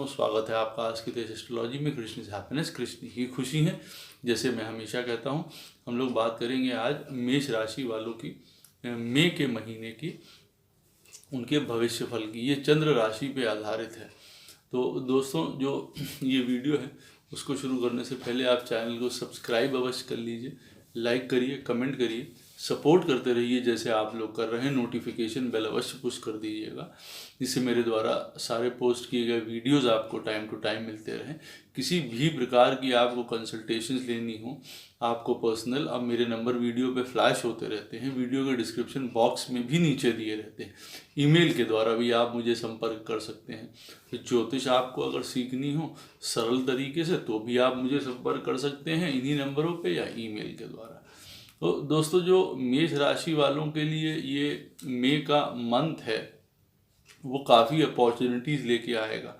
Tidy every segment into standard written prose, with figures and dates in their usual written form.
दोस्तों, स्वागत है आपका आज की तेज एस्ट्रोलॉजी में। कृष्ण इज हैप्पीनेस, कृष्ण ही खुशी है। जैसे मैं हमेशा कहता हूँ, हम लोग बात करेंगे आज मेष राशि वालों की मई के महीने की उनके भविष्य फल की। ये चंद्र राशि पे आधारित है। तो दोस्तों, जो ये वीडियो है उसको शुरू करने से पहले आप चैनल को सब्सक्राइब अवश्य कर लीजिए, लाइक करिए, कमेंट करिए, सपोर्ट करते रहिए जैसे आप लोग कर रहे हैं। नोटिफिकेशन बेल अवश्य पुश कर दीजिएगा, जिससे मेरे द्वारा सारे पोस्ट किए गए वीडियोस आपको टाइम टू टाइम मिलते रहें। किसी भी प्रकार की आपको कंसल्टेशंस लेनी हो, आपको पर्सनल, अब मेरे नंबर वीडियो पे फ्लैश होते रहते हैं, वीडियो के डिस्क्रिप्शन बॉक्स में भी नीचे दिए रहते हैं। ईमेल के द्वारा भी आप मुझे संपर्क कर सकते हैं। तो ज्योतिष आपको अगर सीखनी हो सरल तरीके से तो भी आप मुझे संपर्क कर सकते हैं इन्हीं नंबरों पे या ईमेल के द्वारा। तो दोस्तों, जो मेष राशि वालों के लिए ये मई का मंथ है वो काफ़ी अपॉर्चुनिटीज़ लेके आएगा।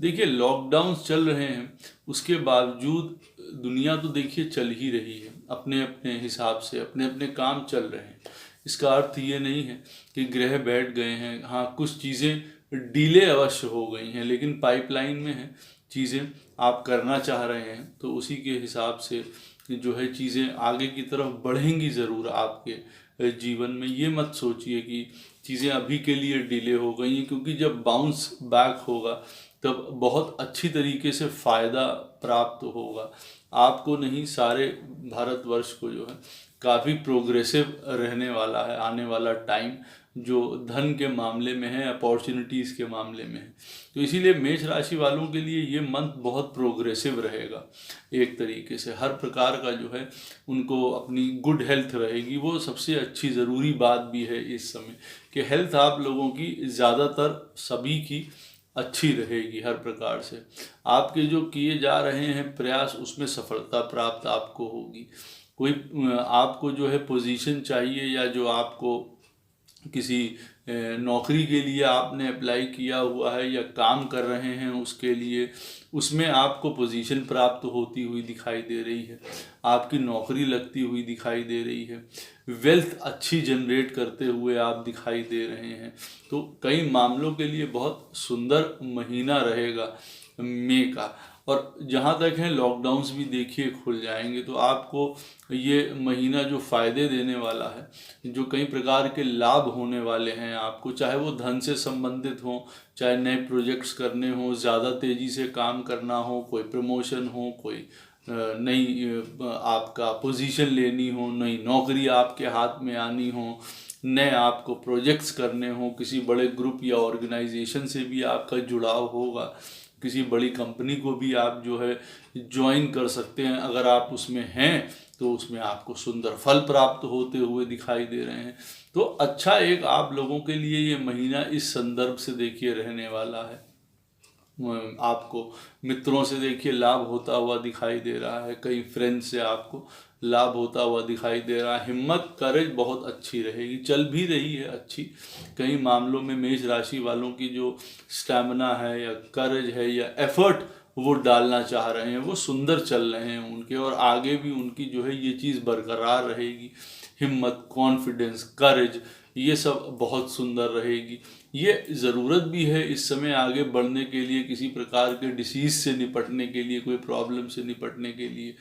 देखिए, लॉकडाउन्स चल रहे हैं, उसके बावजूद दुनिया तो देखिए चल ही रही है, अपने अपने हिसाब से अपने अपने काम चल रहे हैं। इसका अर्थ ये नहीं है कि ग्रह बैठ गए हैं। हाँ, कुछ चीज़ें डिले अवश्य हो गई हैं, लेकिन पाइपलाइन में है चीज़ें, आप करना चाह रहे हैं तो उसी के हिसाब से जो है चीज़ें आगे की तरफ बढ़ेंगी ज़रूर आपके जीवन में। ये मत सोचिए कि चीज़ें अभी के लिए डिले हो गई हैं, क्योंकि जब बाउंस बैक होगा तब बहुत अच्छी तरीके से फ़ायदा प्राप्त होगा आपको नहीं, सारे भारतवर्ष को जो है काफ़ी प्रोग्रेसिव रहने वाला है आने वाला टाइम, जो धन के मामले में है, अपॉर्चुनिटीज़ के मामले में है। तो इसीलिए मेष राशि वालों के लिए ये मंथ बहुत प्रोग्रेसिव रहेगा। एक तरीके से हर प्रकार का जो है उनको अपनी गुड हेल्थ रहेगी। वो सबसे अच्छी ज़रूरी बात भी है इस समय कि हेल्थ आप लोगों की ज़्यादातर सभी की अच्छी रहेगी। हर प्रकार से आपके जो किए जा रहे हैं प्रयास, उसमें सफलता प्राप्त आपको होगी। कोई आपको जो है पोजीशन चाहिए, या जो आपको किसी नौकरी के लिए आपने अप्लाई किया हुआ है या काम कर रहे हैं उसके लिए, उसमें आपको पोजीशन प्राप्त होती हुई दिखाई दे रही है, आपकी नौकरी लगती हुई दिखाई दे रही है, वेल्थ अच्छी जनरेट करते हुए आप दिखाई दे रहे हैं। तो कई मामलों के लिए बहुत सुंदर महीना रहेगा मई का। और जहाँ तक है, लॉकडाउन्स भी देखिए खुल जाएंगे तो आपको ये महीना जो फ़ायदे देने वाला है, जो कई प्रकार के लाभ होने वाले हैं आपको, चाहे वो धन से संबंधित हो, चाहे नए प्रोजेक्ट्स करने हो, ज़्यादा तेज़ी से काम करना हो, कोई प्रमोशन हो, कोई नई आपका पोजीशन लेनी हो, नई नौकरी आपके हाथ में आनी हो, नए आपको प्रोजेक्ट्स करने हो, किसी बड़े ग्रुप या ऑर्गेनाइजेशन से भी आपका जुड़ाव होगा, किसी बड़ी कंपनी को भी आप जो है ज्वाइन कर सकते हैं। अगर आप उसमें हैं तो उसमें आपको सुंदर फल प्राप्त होते हुए दिखाई दे रहे हैं। तो अच्छा एक आप लोगों के लिए ये महीना इस संदर्भ से देखिए रहने वाला है। आपको मित्रों से देखिए लाभ होता हुआ दिखाई दे रहा है, कई फ्रेंड्स से आपको लाभ होता हुआ दिखाई दे रहा है। हिम्मत, करेज बहुत अच्छी रहेगी, चल भी रही है अच्छी। कई मामलों में मेष राशि वालों की जो स्टैमिना है या करेज है या एफर्ट वो डालना चाह रहे हैं, वो सुंदर चल रहे हैं उनके, और आगे भी उनकी जो है ये चीज़ बरकरार रहेगी। हिम्मत, कॉन्फिडेंस, करेज, ये सब बहुत सुंदर रहेगी। ये ज़रूरत भी है इस समय आगे बढ़ने के लिए, किसी प्रकार के डिसीज़ से निपटने के लिए, कोई प्रॉब्लम से निपटने के लिए।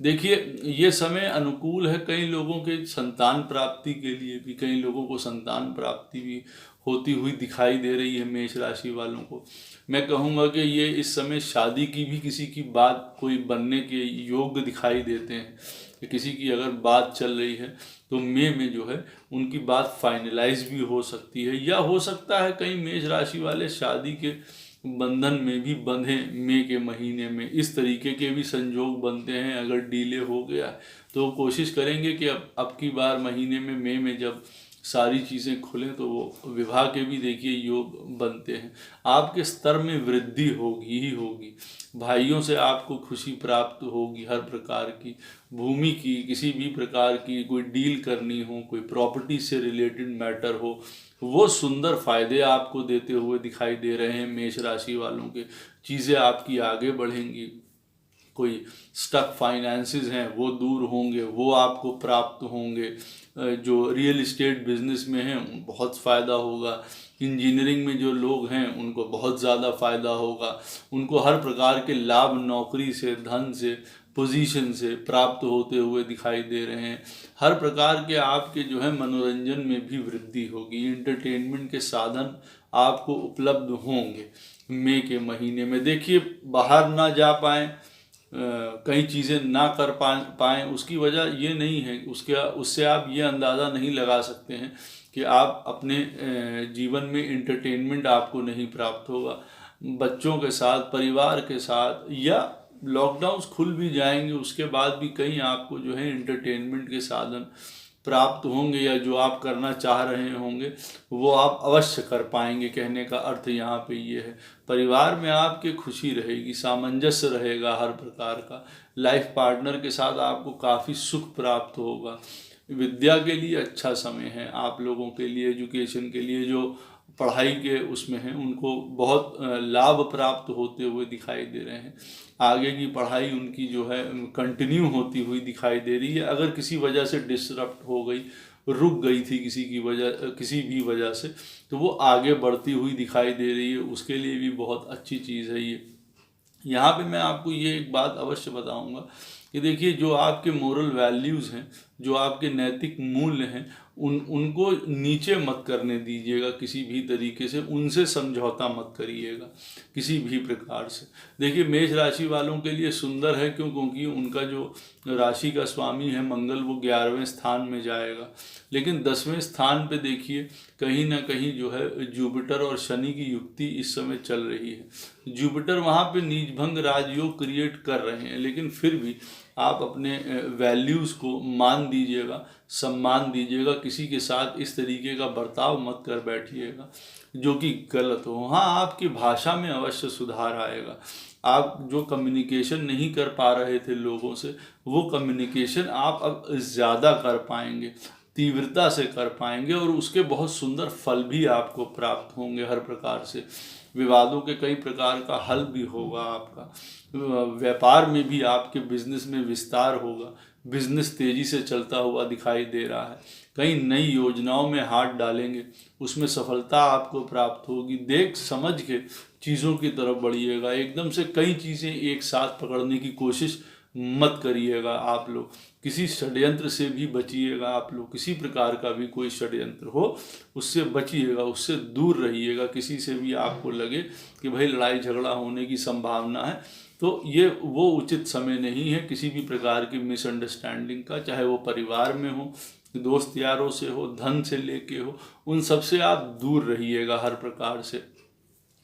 देखिए, ये समय अनुकूल है कई लोगों के संतान प्राप्ति के लिए भी, कई लोगों को संतान प्राप्ति भी होती हुई दिखाई दे रही है मेष राशि वालों को। मैं कहूँगा कि ये इस समय शादी की भी किसी की बात कोई बनने के योग्य दिखाई देते हैं, कि किसी की अगर बात चल रही है तो मई में जो है उनकी बात फाइनलाइज भी हो सकती है, या हो सकता है कई मेष राशि वाले शादी के बंधन में भी बंधे मई के महीने में। इस तरीके के भी संजोग बनते हैं। अगर डिले हो गया तो कोशिश करेंगे कि अब की बार महीने में, मई में जब सारी चीज़ें खुलें तो वो विवाह के भी देखिए योग बनते हैं। आपके स्तर में वृद्धि होगी ही होगी, भाइयों से आपको खुशी प्राप्त होगी, हर प्रकार की भूमि की, किसी भी प्रकार की कोई डील करनी हो, कोई प्रॉपर्टी से रिलेटेड मैटर हो, वो सुंदर फायदे आपको देते हुए दिखाई दे रहे हैं मेष राशि वालों के। चीज़ें आपकी आगे बढ़ेंगी, कोई स्टक फाइनेंसेस हैं वो दूर होंगे, वो आपको प्राप्त होंगे। जो रियल इस्टेट बिजनेस में हैं बहुत फ़ायदा होगा। इंजीनियरिंग में जो लोग हैं उनको बहुत ज़्यादा फ़ायदा होगा, उनको हर प्रकार के लाभ नौकरी से, धन से, पोजीशन से प्राप्त होते हुए दिखाई दे रहे हैं। हर प्रकार के आपके जो है मनोरंजन में भी वृद्धि होगी, इंटरटेनमेंट के साधन आपको उपलब्ध होंगे। मई के महीने में देखिए, बाहर ना जा पाएँ, कई चीज़ें ना कर पाएँ, उसकी वजह ये नहीं है, उससे आप ये अंदाज़ा नहीं लगा सकते हैं कि आप अपने जीवन में इंटरटेनमेंट आपको नहीं प्राप्त होगा। बच्चों के साथ, परिवार के साथ, या लॉकडाउन्स खुल भी जाएंगे उसके बाद भी कहीं आपको जो है इंटरटेनमेंट के साधन प्राप्त होंगे, या जो आप करना चाह रहे होंगे वो आप अवश्य कर पाएंगे। कहने का अर्थ यहाँ पे ये है, परिवार में आपके खुशी रहेगी, सामंजस्य रहेगा हर प्रकार का, लाइफ पार्टनर के साथ आपको काफ़ी सुख प्राप्त होगा। विद्या के लिए अच्छा समय है आप लोगों के लिए, एजुकेशन के लिए जो पढ़ाई के उसमें हैं उनको बहुत लाभ प्राप्त होते हुए दिखाई दे रहे हैं। आगे की पढ़ाई उनकी जो है कंटिन्यू होती हुई दिखाई दे रही है। अगर किसी वजह से डिसरप्ट हो गई, रुक गई थी किसी भी वजह से, तो वो आगे बढ़ती हुई दिखाई दे रही है, उसके लिए भी बहुत अच्छी चीज़ है ये। यहाँ पे मैं आपको ये एक बात अवश्य बताऊंगा कि देखिए, जो आपके मोरल वैल्यूज़ हैं, जो आपके नैतिक मूल्य हैं, उनको नीचे मत करने दीजिएगा किसी भी तरीके से, उनसे समझौता मत करिएगा किसी भी प्रकार से। देखिए, मेष राशि वालों के लिए सुंदर है, क्योंकि उनका जो राशि का स्वामी है मंगल, वो 11वें स्थान में जाएगा। लेकिन 10वें स्थान पे देखिए, कहीं ना कहीं जो है जुपिटर और शनि की युक्ति इस समय चल रही है। जुपिटर वहाँ पे नीचभंग राजयोग क्रिएट कर रहे हैं, लेकिन फिर भी आप अपने वैल्यूज़ को मान दीजिएगा, सम्मान दीजिएगा, किसी के साथ इस तरीके का बर्ताव मत कर बैठिएगा जो कि गलत हो। हाँ, आपकी भाषा में अवश्य सुधार आएगा। आप जो कम्युनिकेशन नहीं कर पा रहे थे लोगों से, वो कम्युनिकेशन आप अब ज़्यादा कर पाएंगे, तीव्रता से कर पाएंगे, और उसके बहुत सुंदर फल भी आपको प्राप्त होंगे हर प्रकार से। विवादों के कई प्रकार का हल भी होगा आपका, व्यापार में भी आपके बिजनेस में विस्तार होगा, बिजनेस तेजी से चलता हुआ दिखाई दे रहा है। कई नई योजनाओं में हाथ डालेंगे, उसमें सफलता आपको प्राप्त होगी। देख समझ के चीज़ों की तरफ बढ़िएगा, एकदम से कई चीज़ें एक साथ पकड़ने की कोशिश मत करिएगा आप लोग। किसी षड्यंत्र से भी बचिएगा आप लोग, किसी प्रकार का भी कोई षड्यंत्र हो उससे बचिएगा, उससे दूर रहिएगा। किसी से भी आपको लगे कि भाई लड़ाई झगड़ा होने की संभावना है, तो ये वो उचित समय नहीं है किसी भी प्रकार की मिसअंडरस्टैंडिंग का, चाहे वो परिवार में हो, दोस्त यारों से हो, धन से लेके हो, उन सब से आप दूर रहिएगा हर प्रकार से।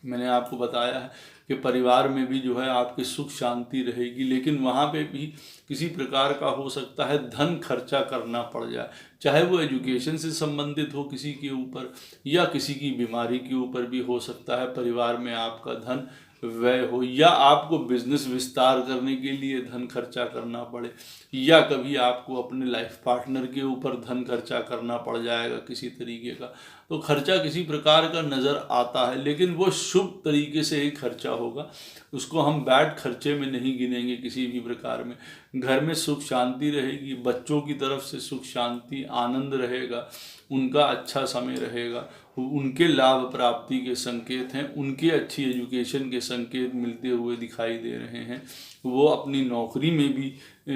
मैंने आपको बताया है कि परिवार में भी जो है आपकी सुख शांति रहेगी, लेकिन वहाँ पे भी किसी प्रकार का हो सकता है धन खर्चा करना पड़ जाए, चाहे वो एजुकेशन से संबंधित हो किसी के ऊपर, या किसी की बीमारी के ऊपर भी हो सकता है परिवार में आपका धन व्यय हो, या आपको बिजनेस विस्तार करने के लिए धन खर्चा करना पड़े, या कभी आपको अपने लाइफ पार्टनर के ऊपर धन खर्चा करना पड़ जाएगा किसी तरीके का। तो खर्चा किसी प्रकार का नज़र आता है, लेकिन वो शुभ तरीके से ही खर्चा होगा, उसको हम बैड खर्चे में नहीं गिनेंगे किसी भी प्रकार में। घर में सुख शांति रहेगी, बच्चों की तरफ से सुख शांति आनंद रहेगा, उनका अच्छा समय रहेगा, उनके लाभ प्राप्ति के संकेत हैं, उनके अच्छी एजुकेशन के संकेत मिलते हुए दिखाई दे रहे हैं। वो अपनी नौकरी में भी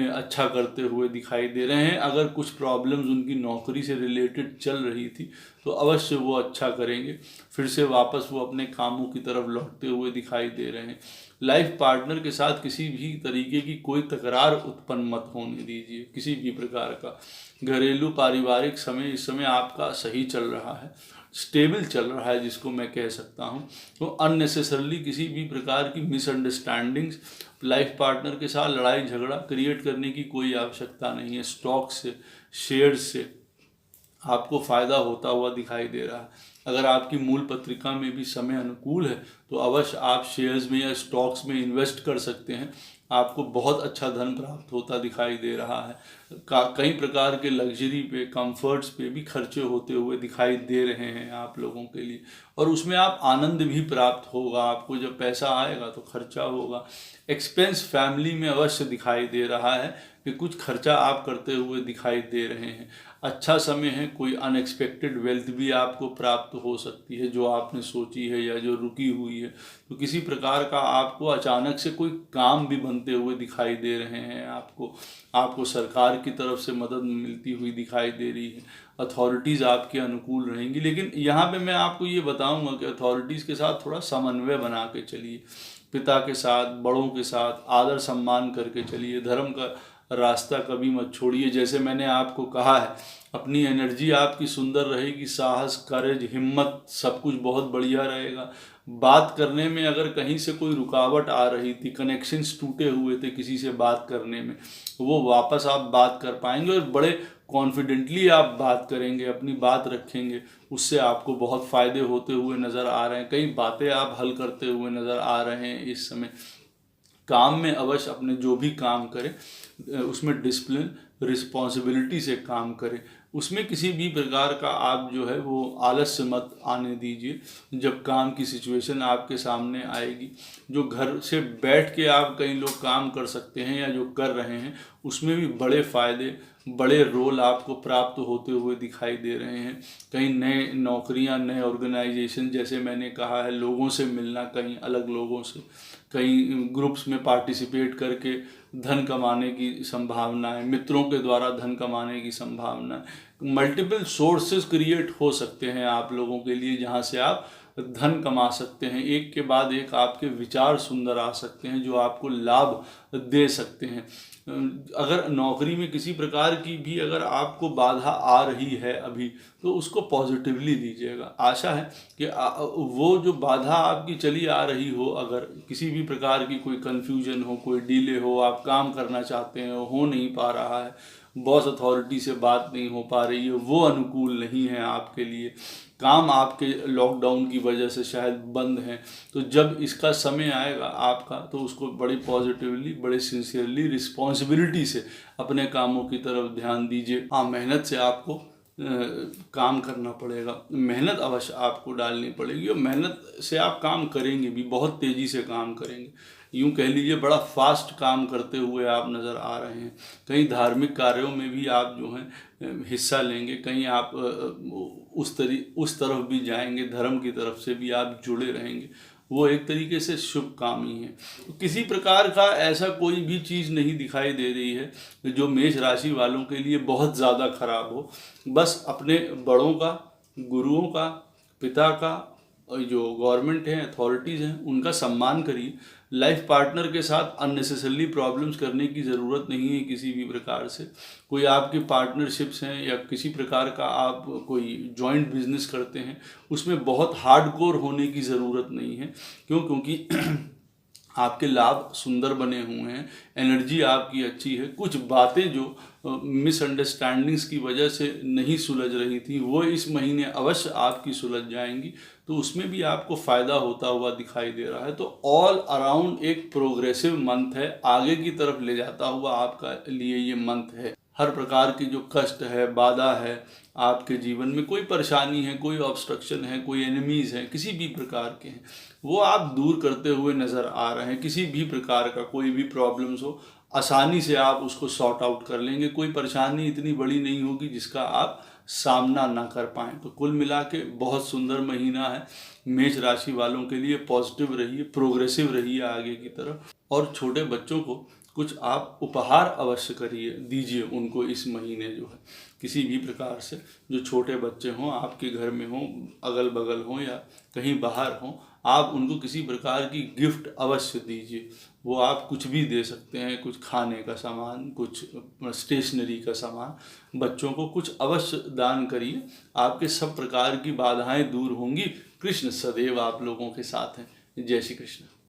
अच्छा करते हुए दिखाई दे रहे हैं। अगर कुछ प्रॉब्लम्स उनकी नौकरी से रिलेटेड चल रही थी तो अवश्य वो अच्छा करेंगे, फिर से वापस वो अपने कामों की तरफ लौटते हुए दिखाई दे रहे हैं। लाइफ पार्टनर के साथ किसी भी तरीके की कोई तकरार उत्पन्न मत होने दीजिए किसी भी प्रकार का। घरेलू पारिवारिक समय इस समय आपका सही चल रहा है, स्टेबल चल रहा है जिसको मैं कह सकता हूँ। तो अननेसेसरली किसी भी प्रकार की मिसअंडरस्टैंडिंग्स, लाइफ पार्टनर के साथ लड़ाई झगड़ा क्रिएट करने की कोई आवश्यकता नहीं है। स्टॉक से, शेयर से आपको फ़ायदा होता हुआ दिखाई दे रहा है। अगर आपकी मूल पत्रिका में भी समय अनुकूल है तो अवश्य आप शेयर्स में या स्टॉक्स में इन्वेस्ट कर सकते हैं, आपको बहुत अच्छा धन प्राप्त होता दिखाई दे रहा है। कई प्रकार के लग्जरी पे, कंफर्ट्स पे भी खर्चे होते हुए दिखाई दे रहे हैं आप लोगों के लिए, और उसमें आप आनंद भी प्राप्त होगा आपको। जब पैसा आएगा तो खर्चा होगा। एक्सपेंस फैमिली में अवश्य दिखाई दे रहा है कि कुछ खर्चा आप करते हुए दिखाई दे रहे हैं। अच्छा समय है, कोई अनएक्सपेक्टेड वेल्थ भी आपको प्राप्त हो सकती है जो आपने सोची है या जो रुकी हुई है। तो किसी प्रकार का आपको अचानक से कोई काम भी बनते हुए दिखाई दे रहे हैं। आपको सरकार की तरफ से मदद मिलती हुई दिखाई दे रही है। अथॉरिटीज़ आपके अनुकूल रहेंगी, लेकिन यहाँ पे मैं आपको ये बताऊंगा कि अथॉरिटीज़ के साथ थोड़ा समन्वय बना के चलिए। पिता के साथ, बड़ों के साथ आदर सम्मान करके चलिए। धर्म का रास्ता कभी मत छोड़िए। जैसे मैंने आपको कहा है, अपनी एनर्जी आपकी सुंदर रहेगी, साहस, करेज, हिम्मत सब कुछ बहुत बढ़िया रहेगा। बात करने में अगर कहीं से कोई रुकावट आ रही थी, कनेक्शंस टूटे हुए थे किसी से बात करने में, वो वापस आप बात कर पाएंगे और बड़े कॉन्फिडेंटली आप बात करेंगे, अपनी बात रखेंगे। उससे आपको बहुत फ़ायदे होते हुए नज़र आ रहे हैं। कई बातें आप हल करते हुए नज़र आ रहे हैं इस समय। काम में अवश्य अपने जो भी काम करें उसमें डिसिप्लिन, रिस्पॉन्सिबिलिटी से काम करें। उसमें किसी भी प्रकार का आप जो है वो आलस्य मत आने दीजिए। जब काम की सिचुएशन आपके सामने आएगी, जो घर से बैठ के आप कई लोग काम कर सकते हैं या जो कर रहे हैं, उसमें भी बड़े फ़ायदे, बड़े रोल आपको प्राप्त होते हुए दिखाई दे रहे हैं। कहीं नए नौकरियां, नए ऑर्गेनाइजेशन, जैसे मैंने कहा है, लोगों से मिलना, कहीं अलग लोगों से, कई ग्रुप्स में पार्टिसिपेट करके धन कमाने की संभावना है, मित्रों के द्वारा धन कमाने की संभावना है। मल्टीपल सोर्सेज क्रिएट हो सकते हैं आप लोगों के लिए, जहां से आप धन कमा सकते हैं। एक के बाद एक आपके विचार सुंदर आ सकते हैं जो आपको लाभ दे सकते हैं। अगर नौकरी में किसी प्रकार की भी अगर आपको बाधा आ रही है अभी, तो उसको पॉजिटिवली लीजिएगा। आशा है कि वो जो बाधा आपकी चली आ रही हो, अगर किसी भी प्रकार की कोई कन्फ्यूजन हो, कोई डिले हो, आप काम करना चाहते हो नहीं पा रहा है, बॉस अथॉरिटी से बात नहीं हो पा रही है, वो अनुकूल नहीं है आपके लिए, काम आपके लॉकडाउन की वजह से शायद बंद हैं, तो जब इसका समय आएगा आपका, तो उसको बड़ी पॉजिटिवली, बड़े सिंसियरली, रिस्पॉन्सिबिलिटी से अपने कामों की तरफ ध्यान दीजिए। हाँ, मेहनत से आपको काम करना पड़ेगा, मेहनत अवश्य आपको डालनी पड़ेगी और मेहनत से आप काम करेंगे भी, बहुत तेज़ी से काम करेंगे। यूँ कह लीजिए बड़ा फास्ट काम करते हुए आप नज़र आ रहे हैं। कई धार्मिक कार्यों में भी आप जो हैं हिस्सा लेंगे, कहीं आप उस तरफ भी जाएंगे, धर्म की तरफ से भी आप जुड़े रहेंगे। वो एक तरीके से शुभ काम ही है। तो किसी प्रकार का ऐसा कोई भी चीज़ नहीं दिखाई दे रही है जो मेष राशि वालों के लिए बहुत ज़्यादा खराब हो। बस अपने बड़ों का, गुरुओं का, पिता का, जो गवर्नमेंट है, अथॉरिटीज़ हैं, उनका सम्मान करिए। लाइफ पार्टनर के साथ अननेसेसरली प्रॉब्लम्स करने की ज़रूरत नहीं है किसी भी प्रकार से। कोई आपकी पार्टनरशिप्स हैं या किसी प्रकार का आप कोई जॉइंट बिजनेस करते हैं, उसमें बहुत हार्डकोर होने की ज़रूरत नहीं है। क्योंकि आपके लाभ सुंदर बने हुए हैं, एनर्जी आपकी अच्छी है। कुछ बातें जो मिसअंडरस्टैंडिंग्स की वजह से नहीं सुलझ रही थी, वो इस महीने अवश्य आपकी सुलझ जाएंगी, तो उसमें भी आपको फ़ायदा होता हुआ दिखाई दे रहा है। तो ऑल अराउंड एक प्रोग्रेसिव मंथ है, आगे की तरफ ले जाता हुआ आपका लिए ये मंथ है। हर प्रकार की जो कष्ट है, बाधा है, आपके जीवन में कोई परेशानी है, कोई ऑब्स्ट्रक्शन है, कोई एनिमीज़ हैं, किसी भी प्रकार के हैं, वो आप दूर करते हुए नज़र आ रहे हैं। किसी भी प्रकार का कोई भी प्रॉब्लम्स हो, आसानी से आप उसको सॉर्ट आउट कर लेंगे। कोई परेशानी इतनी बड़ी नहीं होगी जिसका आप सामना ना कर पाएँ। तो कुल मिला के बहुत सुंदर महीना है मेष राशि वालों के लिए। पॉजिटिव रहिए, प्रोग्रेसिव रहिए आगे की तरफ। और छोटे बच्चों को कुछ आप उपहार अवश्य दीजिए उनको इस महीने जो है, किसी भी प्रकार से। जो छोटे बच्चे हों, आपके घर में हों, अगल बगल हों या कहीं बाहर हों, आप उनको किसी प्रकार की गिफ्ट अवश्य दीजिए। वो आप कुछ भी दे सकते हैं, कुछ खाने का सामान, कुछ स्टेशनरी का सामान। बच्चों को कुछ अवश्य दान करिए, आपके सब प्रकार की बाधाएं दूर होंगी। कृष्ण सदैव आप लोगों के साथ हैं। जय श्री कृष्ण।